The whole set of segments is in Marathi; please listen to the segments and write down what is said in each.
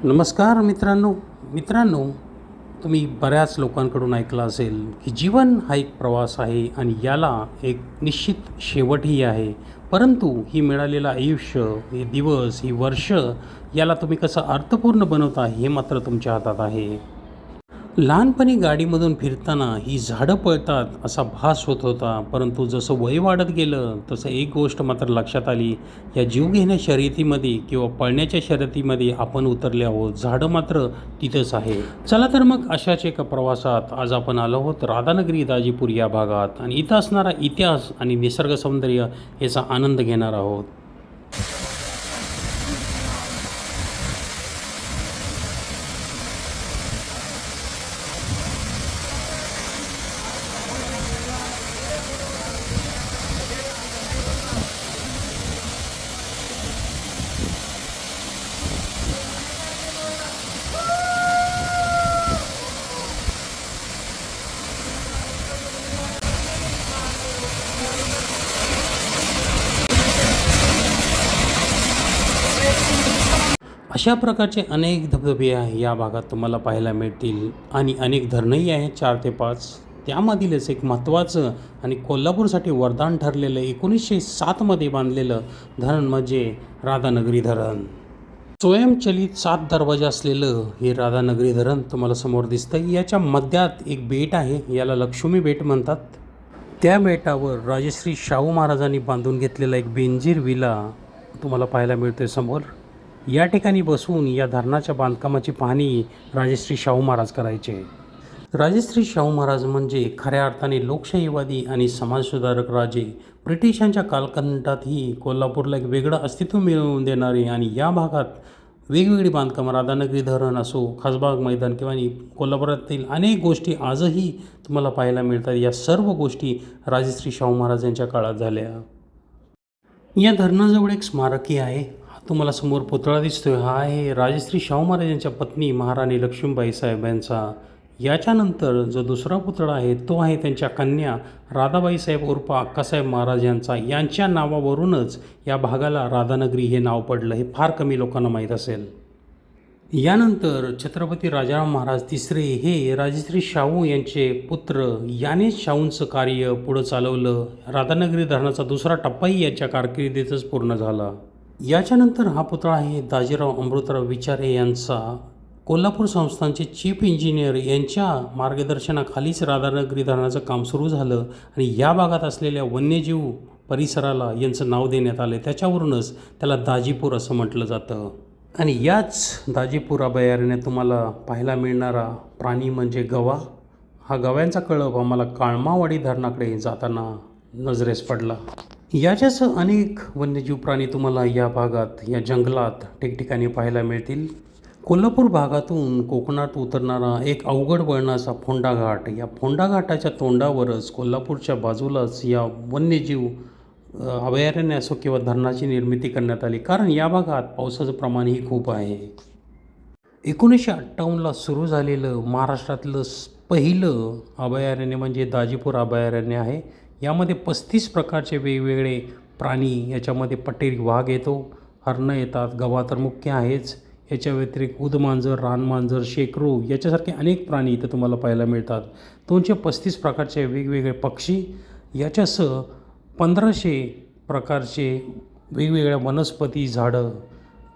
नमस्कार मित्रांनो, तुम्ही बऱ्याच लोकांकडून ऐकलं असेल की जीवन हा एक प्रवास आहे आणि याला एक निश्चित शेवटही आहे. परंतु ही मिळालेलं आयुष्य, हे दिवस, ही वर्ष याला तुम्ही कसं अर्थपूर्ण बनवता हे मात्र तुमच्या हातात आहे. लहानपणी गाडीमधून फिरताना ही झाडं पळतात असा भास होत होता, परंतु जसं वय वाढत गेलं तसं एक गोष्ट मात्र लक्षात आली, या जीवघेण्या शर्यतीमध्ये किंवा पळण्याच्या शर्यतीमध्ये आपण उतरले आहोत, झाडं मात्र तिथंच आहे. चला तर मग अशाच एका प्रवासात आज आपण आलो आहोत राधानगरी दाजीपूर या भागात आणि इथं असणारा इतिहास आणि निसर्ग सौंदर्य याचा आनंद घेणार आहोत. अशा प्रकारचे अनेक धबधबे आहे या भागात तुम्हाला पाहायला मिळतील आणि अनेक धरणंही आहेत 4 ते 5. त्यामधीलच एक महत्त्वाचं आणि कोल्हापूरसाठी वरदान ठरलेलं 1907मध्ये बांधलेलं धरण म्हणजे राधानगरी धरण. स्वयंचलित 7 दरवाजा असलेलं हे राधानगरी धरण तुम्हाला समोर दिसतं. याच्या मध्यात एक बेट आहे, याला लक्ष्मी बेट म्हणतात. त्या बेटावर राजश्री शाहू महाराजांनी बांधून घेतलेला एक बेंजीर विला तुम्हाला पाहायला मिळतोय समोर. या ठिकाणी बसून या धरणाच्या बांधकामाची पाहणी राजश्री शाहू महाराज करायचे. राजश्री शाहू महाराज म्हणजे खऱ्या अर्थाने लोकशाहीवादी आणि समाजसुधारक राजे. ब्रिटिशांच्या कालखंडातही कोल्हापूरला एक वेगळं अस्तित्व मिळवून देणारे आणि या भागात वेगवेगळी बांधकामं, राधानगरी धरण असो, खासबाग मैदान किंवा कोल्हापुरातील अनेक गोष्टी आजही तुम्हाला पाहायला मिळतात. या सर्व गोष्टी राजश्री शाहू महाराज यांच्या काळात झाल्या. या धरणाजवळ एक स्मारकही आहे. तुम्हाला समोर पुतळा दिसतोय, हा आहे राजश्री शाहू महाराज यांच्या पत्नी महाराणी लक्ष्मीबाई साहेब यांचा. याच्यानंतर जो दुसरा पुतळा आहे तो आहे त्यांच्या कन्या राधाबाई साहेब उर्फ अक्कासाहेब महाराज यांचा. यांच्या नावावरूनच या भागाला राधानगरी हे नाव पडलं, हे फार कमी लोकांना माहीत असेल. यानंतर छत्रपती राजाराम महाराज तिसरे हे राजश्री शाहू यांचे पुत्र यानेच शाहूंचं कार्य पुढं चालवलं. राधानगरी धरणाचा दुसरा टप्पाही याच्या कारकिर्दीतच पूर्ण झाला. याच्यानंतर हा पुतळा आहे दाजीराव अमृतराव विचारे यांचा. कोल्हापूर संस्थानचे चीफ इंजिनियर यांच्या मार्गदर्शनाखालीच राधानगरी धरणाचं काम सुरू झालं आणि या भागात असलेल्या वन्यजीव परिसराला यांचं नाव देण्यात आलं. त्याच्यावरूनच त्याला दाजीपूर असं म्हटलं जातं. आणि याच दाजीपूर अभयारण्यात तुम्हाला पाहायला मिळणारा प्राणी म्हणजे गवा. हा गव्यांचा कळप आम्हाला काळमावाडी धरणाकडे जाताना नजरेस पडला. याच्यासह अनेक वन्यजीव प्राणी तुम्हाला या भागात, या जंगलात ठिकठिकाणी पाहायला मिळतील. कोल्हापूर भागातून कोकणात उतरणारा एक अवघड वळणाचा फोंडा घाट, या फोंडा घाटाच्या तोंडावरच कोल्हापूरच्या बाजूलाच या वन्यजीव अभयारण्य असो किंवा धरणाची निर्मिती करण्यात आली, कारण या भागात पावसाचं प्रमाणही खूप आहे. 1958ला सुरू झालेलं महाराष्ट्रातलं पहिलं अभयारण्य म्हणजे दाजीपूर अभयारण्य आहे. यामध्ये 35 प्रकारचे वेगवेगळे प्राणी, याच्यामध्ये पट्टेरी वाघ येतो, हरणं येतात, गवा तर मुख्य आहेच. याच्या व्यतिरिक्त उदमांजर, रानमांजर, शेकरू याच्यासारखे अनेक प्राणी इथं तुम्हाला पाहायला मिळतात. 235 प्रकारचे वेगवेगळे पक्षी, याच्यासह 1500 प्रकारचे वेगवेगळ्या वनस्पती, झाडं.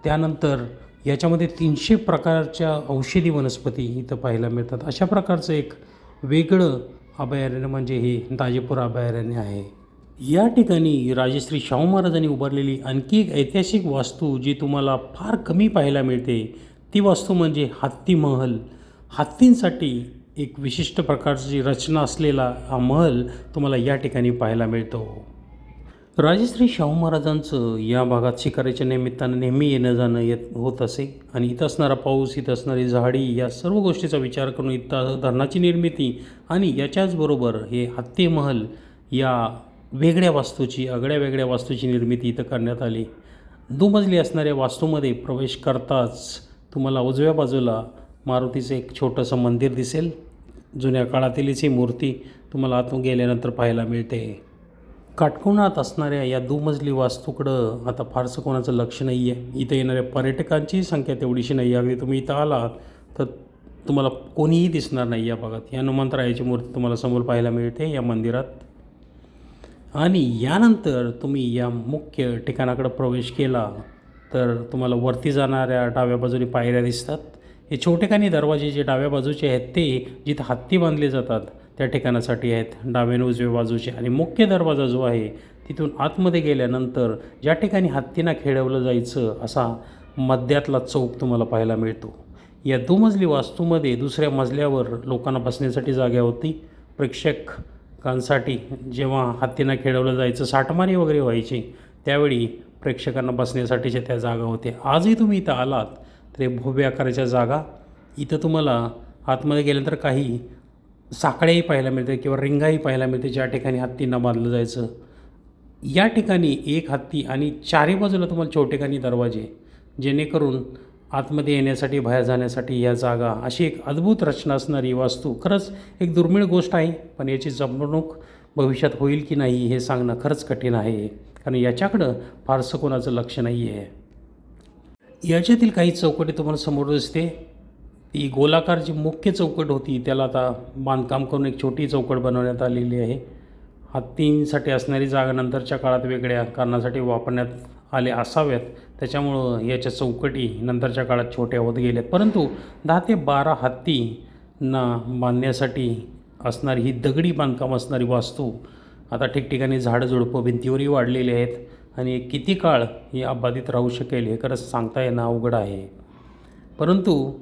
त्यानंतर याच्यामध्ये 300 प्रकारच्या औषधी वनस्पती इथं पाहायला मिळतात. अशा प्रकारचं एक वेगळं अभयारण्य म्हणजे हे दाजीपूर अभयारण्य आहे. या ठिकाणी राजश्री शाहू महाराजांनी उभारलेली आणखी एक ऐतिहासिक वास्तू जी तुम्हाला फार कमी पाहायला मिळते, ती वास्तू म्हणजे हत्ती महल. हत्तींसाठी एक विशिष्ट प्रकारची रचना असलेला हा महल तुम्हाला या ठिकाणी पाहायला मिळतो. राजश्री शाहू महाराजांचं या भागात शिकारीच्या निमित्तानं नेहमी येणं जाणं होत असे आणि इथं असणारा पाऊस, इथं असणारी झाडी, या सर्व गोष्टीचा विचार करून इथं धरणाची निर्मिती आणि याच्याचबरोबर हे हत्ती महल या वेगळ्या वास्तूची, आगळ्या वेगळ्या वास्तूची निर्मिती इथं करण्यात आली. दुमजली असणाऱ्या वास्तूमध्ये प्रवेश करताच तुम्हाला उजव्या बाजूला मारुतीचं एक छोटंसं मंदिर दिसेल. जुन्या काळातीलच ही मूर्ती तुम्हाला आतून गेल्यानंतर पाहायला मिळते. काटकोनात असणाऱ्या या दुमजली वास्तूकडं आता फारसं कोणाचं लक्ष नाही आहे. इथं येणाऱ्या पर्यटकांची संख्या तेवढीशी नाही आहे. अगदी तुम्ही इथं आलात तर तुम्हाला कोणीही दिसणार नाही या भागात. ही हनुमंतरायाची मूर्ती तुम्हाला समोर पाहायला मिळते या मंदिरात. आणि यानंतर तुम्ही या मुख्य ठिकाणाकडं प्रवेश केला तर तुम्हाला वरती जाणाऱ्या डाव्या बाजूने पायऱ्या दिसतात. हे छोटेखानी दरवाजे जे डाव्या बाजूचे आहेत ते जिथं हत्ती बांधले जातात त्या ठिकाणासाठी आहेत, डाव्या उजव्या बाजूचे. आणि मुख्य दरवाजा जो आहे तिथून आतमध्ये गेल्यानंतर ज्या ठिकाणी हत्तींना खेळवलं जायचं असा मध्यातला चौक तुम्हाला पाहायला मिळतो. या दुमजली वास्तूमध्ये दुसऱ्या मजल्यावर लोकांना बसण्यासाठी जागा होती. प्रेक्षकांसाठी जेव्हा हत्तींना खेळवलं जायचं, साठमारी वगैरे व्हायची त्यावेळी प्रेक्षकांना बसण्यासाठीच्या त्या जागा होत्या. आजही तुम्ही इथं आलात तर हे भव्य आकाराच्या जागा. इथं तुम्हाला आतमध्ये गेल्यानंतर काही साकळ्याही पाहायला मिळते किंवा रिंगाही पाहायला मिळते ज्या ठिकाणी हत्तींना बांधलं जायचं. या ठिकाणी एक हत्ती आणि चारी बाजूला तुम्हाला छोटेखानी दरवाजे, जेणेकरून आतमध्ये येण्यासाठी बाहेर जाण्यासाठी या जागा. अशी एक अद्भुत रचना असणारी वास्तू खरंच एक दुर्मिळ गोष्ट आहे. पण याची जपणूक भविष्यात होईल की नाही हे सांगणं खरंच कठीण आहे, कारण याच्याकडं फारसं कोणाचं लक्ष नाही आहे. याच्यातील काही चौकटी तुम्हाला समोर दिसते. ती गोलाकार जी मुख्य चौकट होती त्याला आता बांधकाम करून एक छोटी चौकट बनवण्यात आलेली आहे. हत्तींसाठी असणारी जागा नंतरच्या काळात वेगळ्या कारणासाठी वापरण्यात आले असाव्यात, त्याच्यामुळं याच्या चौकटी नंतरच्या काळात छोट्या होत गेल्यात. परंतु 10 ते 12 हत्तींना बांधण्यासाठी असणारी ही दगडी बांधकाम असणारी वास्तू आता ठिकठिकाणी झाडं झुडपं भिंतीवरही वाढलेली आहेत. आणि किती काळ ही अबाधित राहू शकेल हे खरंच सांगता येणं अवघड आहे. परंतु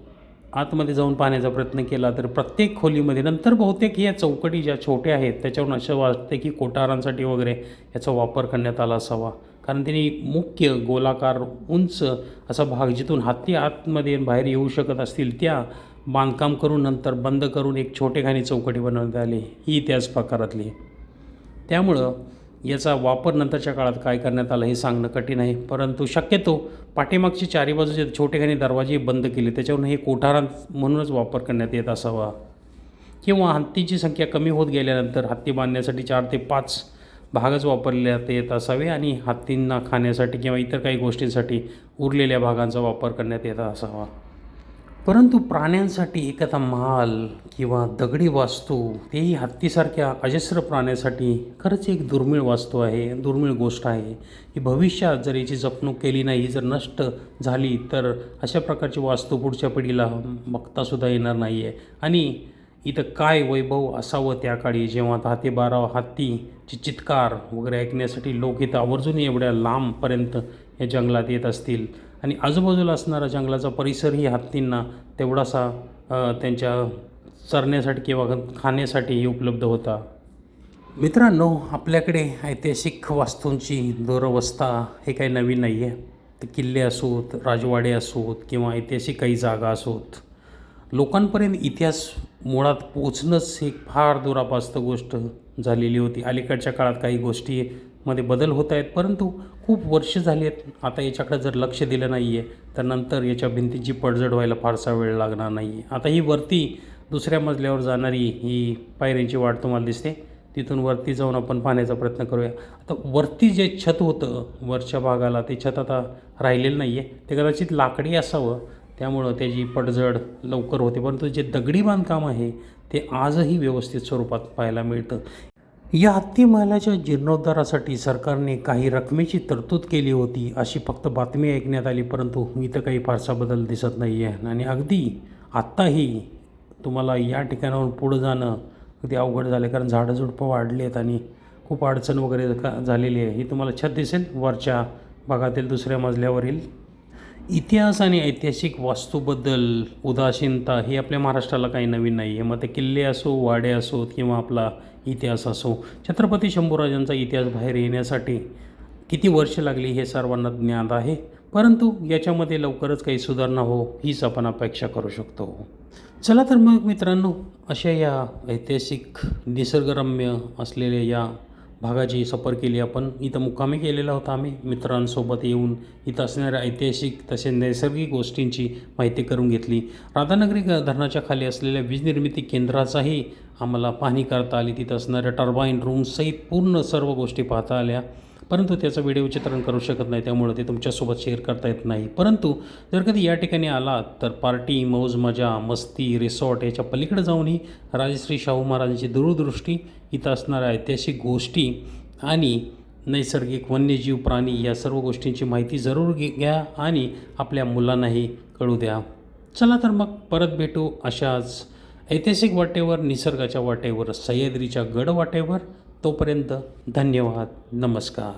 आतमध्ये जाऊन पाहण्याचा प्रयत्न केला तर प्रत्येक खोलीमध्ये नंतर बहुतेक या चौकटी ज्या छोट्या आहेत त्याच्यावरून असं वाटते की कोठारांसाठी वगैरे याचा वापर करण्यात आला असावा, कारण त्यांनी मुख्य गोलाकार उंच असा भाग जिथून हत्ती आतमध्ये बाहेर येऊ शकत असतील त्या बांधकाम करून नंतर बंद करून एक छोटेखानी चौकटी बनवण्यात आली. ही त्याच प्रकारातली. त्यामुळं याचा वापर नंतरच्या काळात काय करण्यात आला हे सांगणं कठीण आहे. परंतु शक्यतो पाठीमागची चारी बाजूचे छोटेखानी दरवाजे बंद केले, त्याच्यावरून हे कोठारां म्हणूनच वापर करण्यात येत असावा. किंवा हत्तीची संख्या कमी होत गेल्यानंतर हत्ती बांधण्यासाठी 4 ते 5 भागच वापरण्यात येत असावे आणि हत्तींना खाण्यासाठी किंवा इतर काही गोष्टींसाठी उरलेल्या भागांचा वापर करण्यात येत असावा. परंतु प्राण्यांसाठी एखादा महाल किंवा दगडी वास्तू, तेही हत्तीसारख्या अजस्र प्राण्यासाठी खरंच एक दुर्मिळ वास्तू आहे, दुर्मिळ गोष्ट आहे. ही भविष्यात जर याची जपणूक केली नाही, जर नष्ट झाली तर अशा प्रकारची वास्तू पुढच्या पिढीला बघतासुद्धा येणार नाही आहे. आणि इथं काय वैभव असावं त्या काळी, जेव्हा 10 ते 12 हत्तीचे चित्कार वगैरे ऐकण्यासाठी लोक इथं आवर्जून एवढ्या लांबपर्यंत या जंगलात येत असतील. आणि आजूबाजूला असणारा जंगलाचा परिसरही हत्तींना तेवढासा त्यांच्या चरण्यासाठी किंवा खाण्यासाठीही उपलब्ध होता. मित्रांनो, आपल्याकडे ऐतिहासिक वास्तूंची दुरवस्था हे काही नवीन नाही आहे. ते किल्ले असोत, राजवाडे असोत किंवा ऐतिहासिक काही जागा असोत, लोकांपर्यंत इतिहास मुळात पोचणंच एक फार दुरापास्त गोष्ट झालेली होती. अलीकडच्या काळात काही गोष्टीमध्ये बदल होत आहेत, परंतु खूप वर्ष झाली आहेत. आता याच्याकडे जर लक्ष दिलं नाही आहे तर नंतर याच्या भिंतीची पडझड व्हायला फारसा वेळ लागणार नाही आहे. आता ही वरती दुसऱ्या मजल्यावर जाणारी ही पायऱ्यांची वाट तुम्हाला दिसते. तिथून वरती जाऊन आपण पाहण्याचा प्रयत्न करूया. आता वरती जे छत होतं वरच्या भागाला, ते छत आता राहिलेलं नाही आहे. ते कदाचित लाकडी असावं, त्यामुळं त्याची पडझड लवकर होते. परंतु जे दगडी बांधकाम आहे ते आजही व्यवस्थित स्वरूपात पाहायला मिळतं. या हत्ती महालाच्या जीर्णोद्धारासाठी सरकारने काही रकमेची तरतूद केली होती अशी फक्त बातमी ऐकण्यात आली, परंतु इथं काही फारसा बदल दिसत नाही आहे. आणि अगदी आत्ताही तुम्हाला या ठिकाणावरून पुढं जाणं अगदी अवघड झालं, कारण झाडंझुडपं वाढली आहेत आणि खूप अडचण वगैरे झालेली आहे. ही तुम्हाला छत दिसेल वरच्या भागातील दुसऱ्या मजल्यावरील. इतिहास आणि ऐतिहासिक वास्तूबद्दल उदासीनता ही आपल्या महाराष्ट्राला काही नवीन नाही आहे. मग ते किल्ले असो, वाडे असोत किंवा आपला इतिहास असो, छत्रपती शंभूराजांचा इतिहास बाहेर येण्यासाठी किती वर्ष लागली हे सर्वांना ज्ञात आहे. परंतु याच्यामध्ये लवकरच काही सुधारणा हो हीच आपण अपेक्षा करू शकतो. चला तर मग मित्रांनो, अशा या ऐतिहासिक निसर्गरम्य असलेल्या या भागाची सफर केली आपण. इथं मुक्कामी केलेला होता आम्ही मित्रांसोबत येऊन इथं असणाऱ्या ऐतिहासिक तसे नैसर्गिक गोष्टींची माहिती करून घेतली. राधानगरी धरणाच्या खाली असलेल्या वीज निर्मिती केंद्राचाही आम्हाला पाहणी करता आली. तिथं असणाऱ्या टर्बाईन रूमसहित पूर्ण सर्व गोष्टी पाहता आल्या, परंतु त्याचं व्हिडिओ चित्रण करू शकत नाही, त्यामुळे ते तुमच्यासोबत शेअर करता येत नाही. परंतु जर कधी या ठिकाणी आलात तर पार्टी, मौज मजा, मस्ती, रिसॉर्ट याच्या पलीकडे जाऊनही राजश्री शाहू महाराजांची दूरदृष्टी, इथं असणाऱ्या ऐतिहासिक गोष्टी आणि नैसर्गिक वन्यजीव, प्राणी या सर्व गोष्टींची माहिती जरूर घ्या आणि आपल्या मुलांनाही कळू द्या. चला तर मग परत भेटू अशाच ऐतिहासिक वाटेवर, निसर्गाच्या वाटेवर, सह्याद्रीच्या गड वाटेवर. तोपर्यंत धन्यवाद, नमस्कार.